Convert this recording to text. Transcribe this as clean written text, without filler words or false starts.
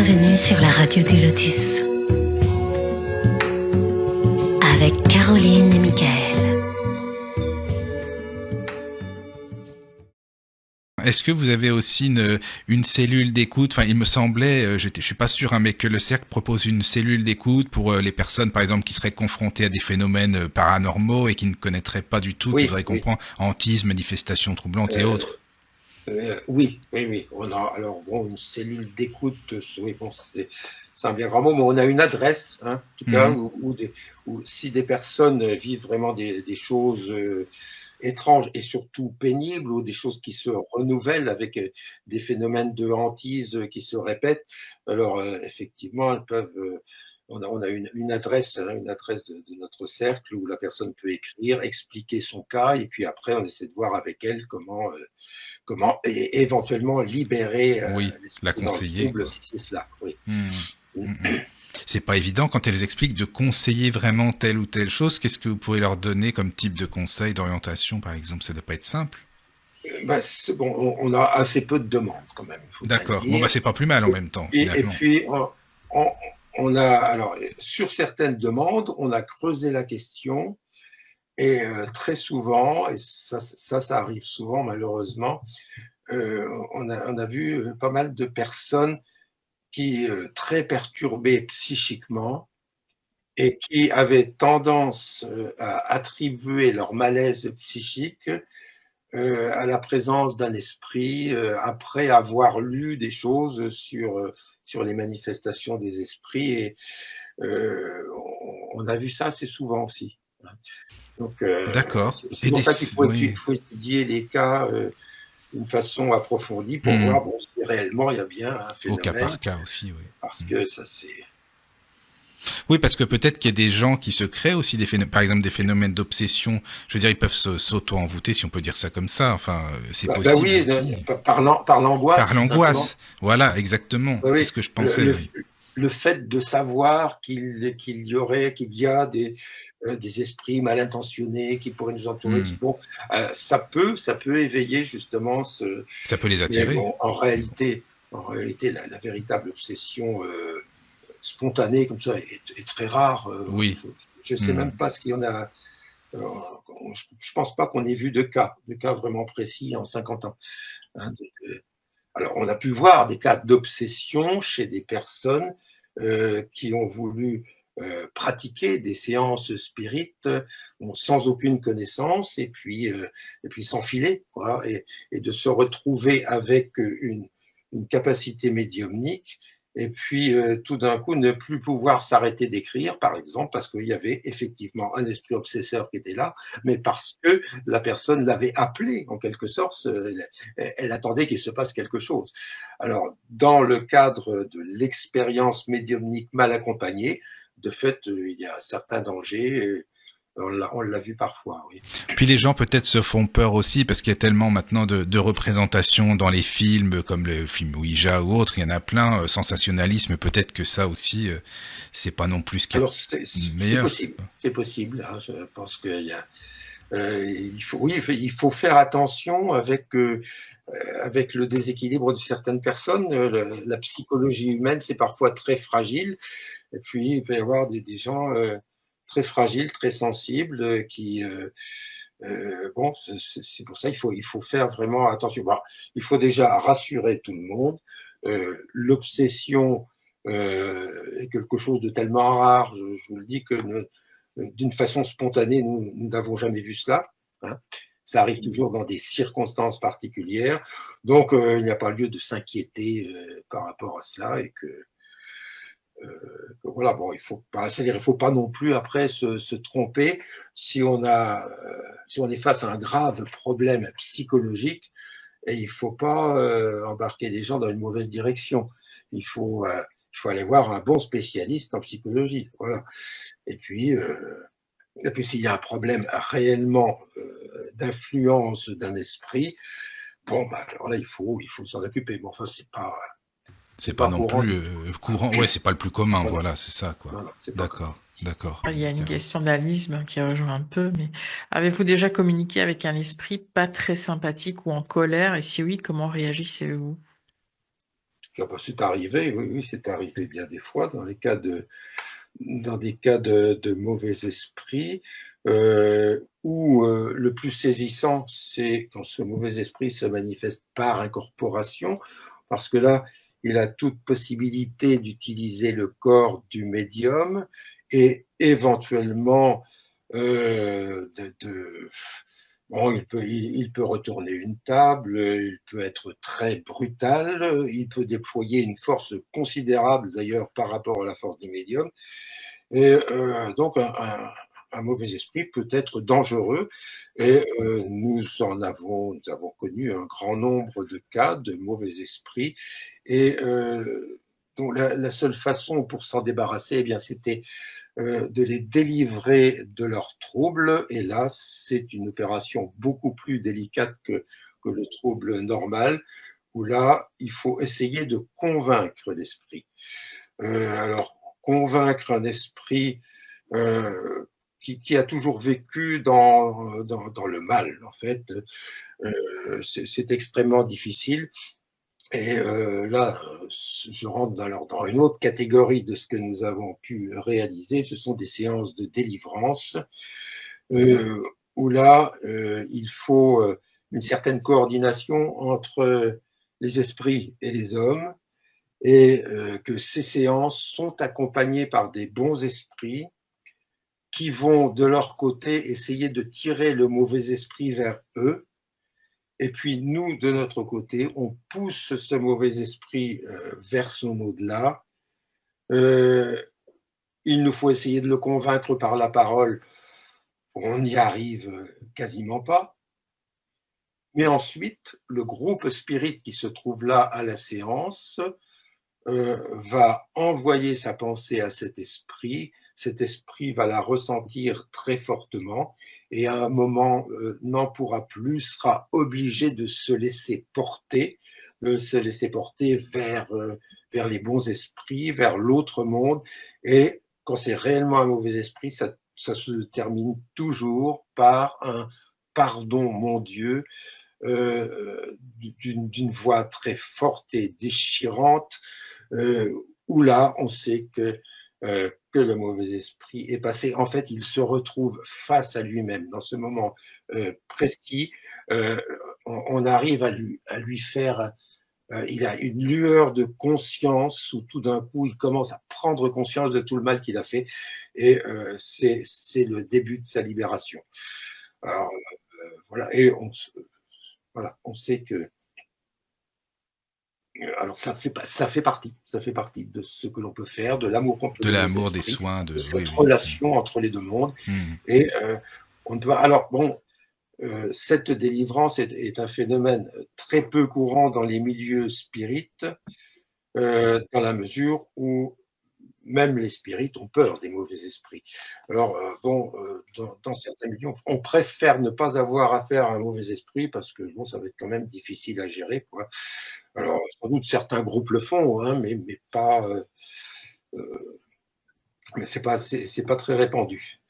Bienvenue sur la radio du Lotus avec Caroline et Michael. Est-ce que vous avez aussi une cellule d'écoute? Enfin, il me semblait, je suis pas sûr, hein, mais que le cercle propose une cellule d'écoute pour les personnes, par exemple, qui seraient confrontées à des phénomènes paranormaux et qui ne connaîtraient pas du tout, qui voudraient comprendre hantises, manifestations troublantes et autres. Oui. On a alors une cellule d'écoute. Oui, bon, c'est un bien grand mot, mais on a une adresse, hein, en tout cas, où si des personnes vivent vraiment des choses étranges et surtout pénibles, ou des choses qui se renouvellent avec des phénomènes de hantise qui se répètent, alors effectivement, elles peuvent. On a une adresse, hein, une adresse de notre cercle où la personne peut écrire, expliquer son cas, et puis après, on essaie de voir avec elle comment éventuellement libérer la conseiller, trouble, si c'est cela. Oui. C'est pas évident quand elles expliquent de conseiller vraiment telle ou telle chose. Qu'est-ce que vous pourrez leur donner comme type de conseil, d'orientation, par exemple? Ça doit pas être simple. C'est bon, on a assez peu de demandes quand même. D'accord. Bon, c'est pas plus mal en même temps. Et puis on a, alors, sur certaines demandes, on a creusé la question, et très souvent, et ça arrive souvent malheureusement, on a vu pas mal de personnes qui très perturbées psychiquement et qui avaient tendance à attribuer leur malaise psychique à la présence d'un esprit après avoir lu des choses sur les manifestations des esprits, et on a vu ça assez souvent aussi. Donc, d'accord. C'est pour ça qu'il faut étudier les cas d'une façon approfondie pour voir si réellement il y a bien un phénomène. Au cas par cas aussi, oui. Parce que ça, c'est... Oui, parce que peut-être qu'il y a des gens qui se créent aussi par exemple des phénomènes d'obsession. Je veux dire, ils peuvent s'auto-envoûter, si on peut dire ça comme ça. Enfin, c'est possible. Oui, par l'angoisse. Par l'angoisse, voilà, exactement. Oui, c'est ce que je pensais. Le fait de savoir qu'il y a des esprits mal intentionnés qui pourraient nous entourer, bon, ça peut éveiller justement ça peut les attirer. Bon, en réalité, la véritable obsession spontanée comme ça est très rare. Oui. Je ne sais même pas s'il y en a. Je ne pense pas qu'on ait vu de cas vraiment précis en 50 ans. Hein, alors, on a pu voir des cas d'obsession chez des personnes qui ont voulu pratiquer des séances spirites sans aucune connaissance, et puis s'enfiler, et de se retrouver avec une capacité médiumnique, et puis tout d'un coup ne plus pouvoir s'arrêter d'écrire, par exemple, parce qu'il y avait effectivement un esprit obsesseur qui était là, mais parce que la personne l'avait appelé, en quelque sorte, elle attendait qu'il se passe quelque chose. Alors, dans le cadre de l'expérience médiumnique mal accompagnée, de fait, il y a certains dangers. On l'a vu parfois, oui. Puis les gens peut-être se font peur aussi parce qu'il y a tellement maintenant de représentations dans les films, comme le film Ouija ou autre, il y en a plein, sensationnalisme, peut-être que ça aussi, c'est pas non plus ce qui est meilleur. C'est possible, hein, je pense qu'il y a... il faut faire attention avec le déséquilibre de certaines personnes. La psychologie humaine, c'est parfois très fragile, et puis il peut y avoir des gens... très fragiles, très sensibles, qui bon, c'est pour ça il faut faire vraiment attention. Bon, il faut déjà rassurer tout le monde. L'obsession est quelque chose de tellement rare, je vous le dis, que d'une façon spontanée, nous n'avons jamais vu cela. Hein. Ça arrive toujours dans des circonstances particulières, donc il n'y a pas lieu de s'inquiéter par rapport à cela, et que voilà, bon, il faut pas non plus après se tromper si on est face à un grave problème psychologique, et il faut pas embarquer les gens dans une mauvaise direction. Il faut aller voir un bon spécialiste en psychologie, voilà. Et puis s'il y a un problème réellement d'influence d'un esprit, bon, alors là il faut s'en occuper. Mais enfin, c'est pas non plus courant. Ouais, c'est pas le plus commun, voilà, c'est ça, quoi. Voilà, D'accord. Il y a une question d'Alisme qui rejoint un peu, mais avez-vous déjà communiqué avec un esprit pas très sympathique ou en colère? Et si oui, comment réagissez-vous? C'est arrivé, oui, oui, c'est arrivé bien des fois dans des cas de mauvais esprit, où le plus saisissant, c'est quand ce mauvais esprit se manifeste par incorporation, parce que là, il a toute possibilité d'utiliser le corps du médium et éventuellement bon, il peut retourner une table, il peut être très brutal, il peut déployer une force considérable d'ailleurs par rapport à la force du médium. Et donc un mauvais esprit peut être dangereux. Et nous avons connu un grand nombre de cas de mauvais esprits. Et donc la seule façon pour s'en débarrasser, eh bien, c'était de les délivrer de leurs troubles. Et là, c'est une opération beaucoup plus délicate que le trouble normal, où là, il faut essayer de convaincre l'esprit. Alors, convaincre un esprit qui a toujours vécu dans le mal, en fait, c'est extrêmement difficile. Et là, je rentre dans une autre catégorie de ce que nous avons pu réaliser. Ce sont des séances de délivrance où là, il faut une certaine coordination entre les esprits et les hommes, et que ces séances sont accompagnées par des bons esprits qui vont de leur côté essayer de tirer le mauvais esprit vers eux. Et puis nous, de notre côté, on pousse ce mauvais esprit vers son au-delà. Il nous faut essayer de le convaincre par la parole. On n'y arrive quasiment pas. Mais ensuite, le groupe spirit qui se trouve là à la séance va envoyer sa pensée à cet esprit va la ressentir très fortement, et à un moment n'en pourra plus, sera obligé de se laisser porter vers les bons esprits, vers l'autre monde. Et quand c'est réellement un mauvais esprit, ça se termine toujours par un « pardon, mon Dieu », d'une voix très forte et déchirante, où là, on sait que le mauvais esprit est passé. En fait, il se retrouve face à lui-même. Dans ce moment précis, on arrive à lui faire... il a une lueur de conscience où tout d'un coup, il commence à prendre conscience de tout le mal qu'il a fait. Et c'est le début de sa libération. Alors, voilà. Et on sait que... Alors ça fait partie de ce que l'on peut faire, de l'amour qu'on peut De donner aux l'amour, des esprits, soins, de oui, cette oui. relation entre les deux mondes. Et on doit... Alors bon, cette délivrance est un phénomène très peu courant dans les milieux spirites, dans la mesure où même les spirites ont peur des mauvais esprits. Alors bon, dans certains milieux, on préfère ne pas avoir affaire à un mauvais esprit parce que bon, ça va être quand même difficile à gérer, quoi. Alors sans doute certains groupes le font, hein, mais pas, mais c'est pas très répandu.